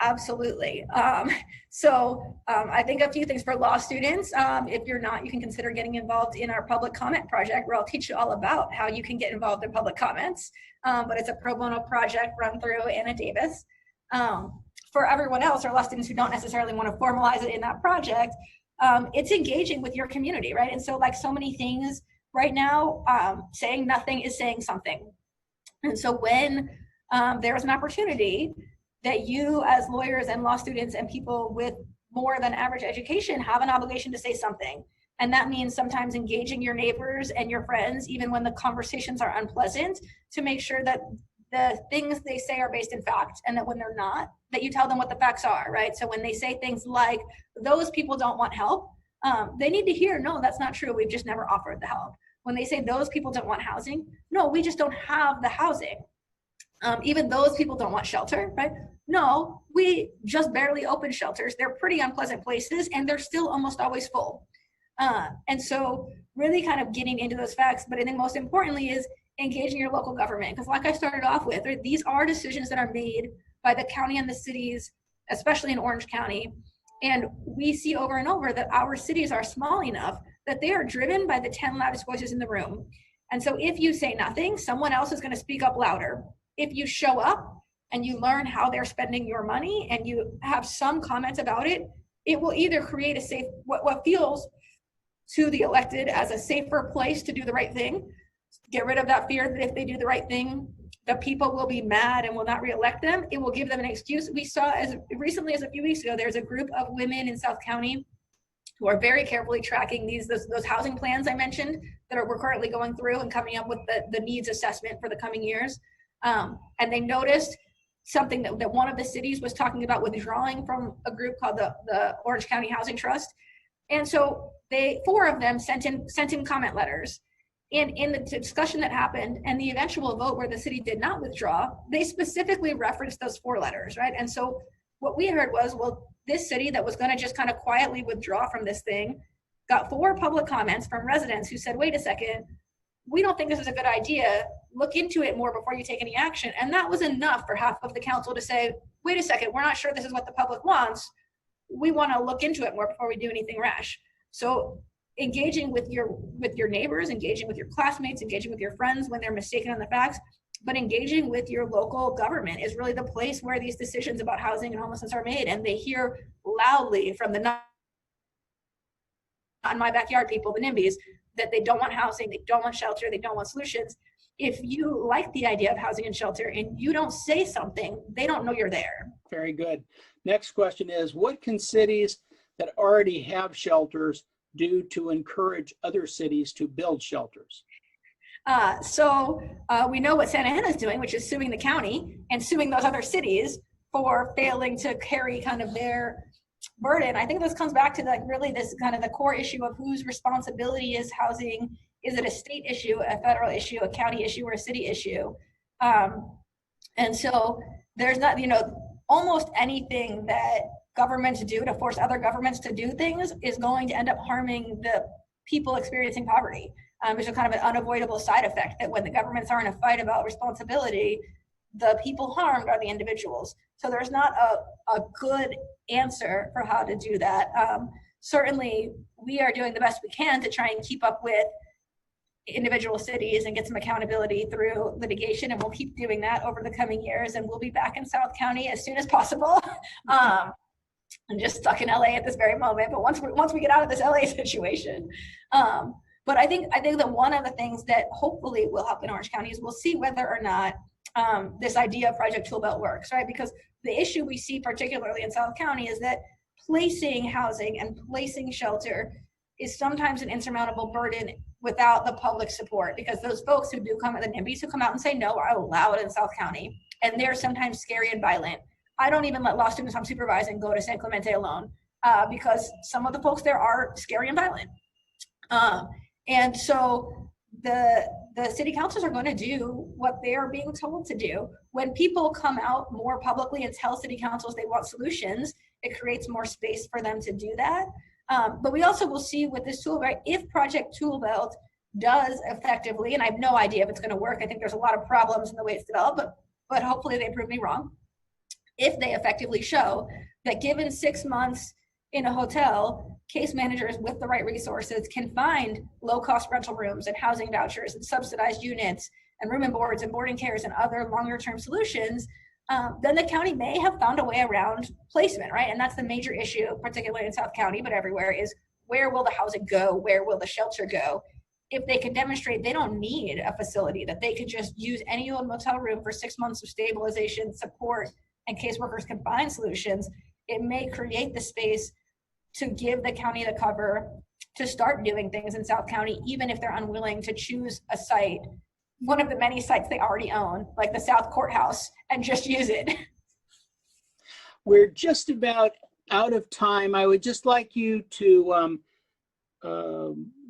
Absolutely. I think a few things for law students. If you're not, you can consider getting involved in our public comment project, where I'll teach you all about how you can get involved in public comments. But it's a pro bono project run through Anna Davis. For everyone else, or law students who don't necessarily want to formalize it in that project, it's engaging with your community, right? And so, like so many things right now, saying nothing is saying something. And so when there's an opportunity that you as lawyers and law students and people with more than average education have an obligation to say something. And that means sometimes engaging your neighbors and your friends, even when the conversations are unpleasant, to make sure that the things they say are based in fact, and that when they're not, that you tell them what the facts are, right? So when they say things like, those people don't want help, they need to hear, no, that's not true. We've just never offered the help. When they say those people don't want housing, no, we just don't have the housing. Even those people don't want shelter, right? No, we just barely open shelters. They're pretty unpleasant places, and they're still almost always full. And so really kind of getting into those facts, but I think most importantly is engaging your local government. Because like I started off with, these are decisions that are made by the county and the cities, especially in Orange County. And we see over and over that our cities are small enough that they are driven by the 10 loudest voices in the room. And so if you say nothing, someone else is going to speak up louder. If you show up and you learn how they're spending your money and you have some comments about it, it will either create a safe, what feels to the elected as a safer place to do the right thing, get rid of that fear that if they do the right thing, the people will be mad and will not reelect them. It will give them an excuse. We saw as recently as a few weeks ago, there's a group of women in South County who are very carefully tracking those housing plans I mentioned that we're currently going through and coming up with the needs assessment for the coming years. And they noticed something that one of the cities was talking about withdrawing from a group called the Orange County Housing Trust. And so four of them sent in comment letters. And in the discussion that happened and the eventual vote where the city did not withdraw, they specifically referenced those 4 letters, right? And so what we heard was, well, this city that was going to just kind of quietly withdraw from this thing got 4 public comments from residents who said, wait a second, we don't think this is a good idea. Look into it more before you take any action. And that was enough for half of the council to say, wait a second, we're not sure this is what the public wants. We want to look into it more before we do anything rash. So engaging with your neighbors, engaging with your classmates, engaging with your friends when they're mistaken on the facts, but engaging with your local government is really the place where these decisions about housing and homelessness are made. And they hear loudly from the not in my backyard people, the NIMBYs, that they don't want housing, they don't want shelter, they don't want solutions. If you like the idea of housing and shelter and you don't say something, they don't know you're there. Very good. Next question is, what can cities that already have shelters do to encourage other cities to build shelters? So we know what Santa Ana is doing, which is suing the county and suing those other cities for failing to carry kind of their burden. I think this comes back to really this kind of the core issue of whose responsibility is housing. Is it a state issue, a federal issue, a county issue, or a city issue? And so there's not, almost anything that governments do to force other governments to do things is going to end up harming the people experiencing poverty. There's a kind of an unavoidable side effect that when the governments are in a fight about responsibility, the people harmed are the individuals. So there's not a good answer for how to do that. Certainly, we are doing the best we can to try and keep up with individual cities and get some accountability through litigation, and we'll keep doing that over the coming years, and we'll be back in South County as soon as possible. I'm just stuck in LA at this very moment, but once we get out of this LA situation. But I think that one of the things that hopefully will help in Orange County is we'll see whether or not this idea of Project Toolbelt works, right? Because the issue we see particularly in South County is that placing housing and placing shelter is sometimes an insurmountable burden without the public support, because those folks who do come, the NIMBYs who come out and say no are allowed in South County, and they're sometimes scary and violent. I don't even let law students I'm supervising go to San Clemente alone because some of the folks there are scary and violent. And so the city councils are going to do what they are being told to do. When people come out more publicly and tell city councils they want solutions, it creates more space for them to do that. But we also will see with this tool, right, if Project Toolbelt does effectively, and I have no idea if it's going to work. I think there's a lot of problems in the way it's developed, but hopefully they prove me wrong. If they effectively show that given 6 months in a hotel, case managers with the right resources can find low-cost rental rooms and housing vouchers and subsidized units and room and boards and boarding cares and other longer-term solutions, then the county may have found a way around placement, right? And that's the major issue, particularly in South County, but everywhere, is where will the housing go? Where will the shelter go? If they can demonstrate they don't need a facility, that they could just use any old motel room for 6 months of stabilization, support, and caseworkers can find solutions, it may create the space to give the county the cover to start doing things in South County, even if they're unwilling to choose a site, one of the many sites they already own, like the South Courthouse, and just use it. We're just about out of time. I would just like you to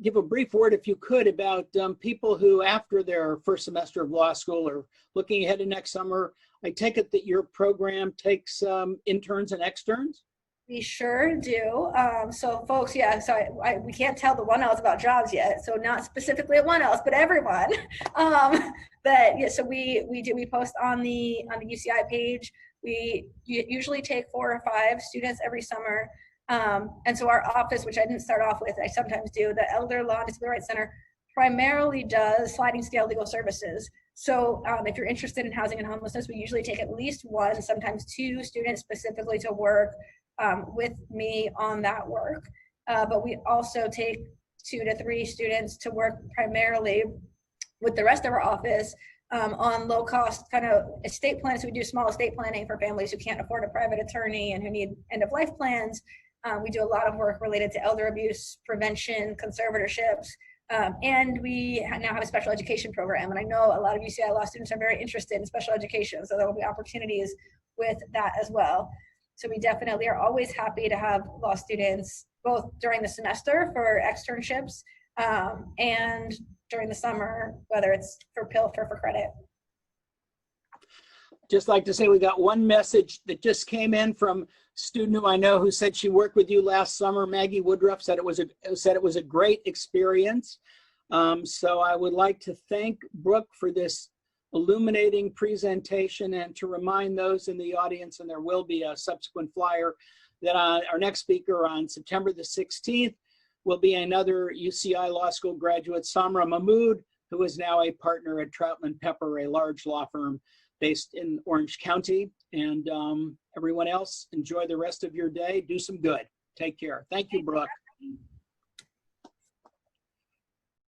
give a brief word, if you could, about people who, after their first semester of law school or looking ahead to next summer, I take it that your program takes interns and externs? We sure do. So folks, yeah, so we can't tell the 1Ls about jobs yet. So not specifically at 1Ls, but everyone. But yeah, so we post on the UCI page. We usually take 4 or 5 students every summer. And so our office, which I didn't start off with, I sometimes do, the Elder Law and Disability Rights Center, primarily does sliding scale legal services. So if you're interested in housing and homelessness, we usually take at least 1, sometimes 2 students specifically to work with me on that work. But we also take 2 to 3 students to work primarily with the rest of our office on low cost kind of estate plans. We do small estate planning for families who can't afford a private attorney and who need end of life plans. We do a lot of work related to elder abuse prevention, conservatorships, and we now have a special education program. And I know a lot of UCI law students are very interested in special education, so there will be opportunities with that as well. So we definitely are always happy to have law students both during the semester for externships and during the summer, whether it's for PILF or for credit. Just like to say we got one message that just came in from a student who I know who said she worked with you last summer. Maggie Woodruff said it was a great experience. So I would like to thank Brooke for this illuminating presentation, and to remind those in the audience, and there will be a subsequent flyer, that our next speaker on September the 16th will be another UCI Law School graduate, Samra Mahmood, who is now a partner at Troutman Pepper, a large law firm based in Orange County. And everyone else, enjoy the rest of your day. Do some good. Take care. Thank you, Brooke.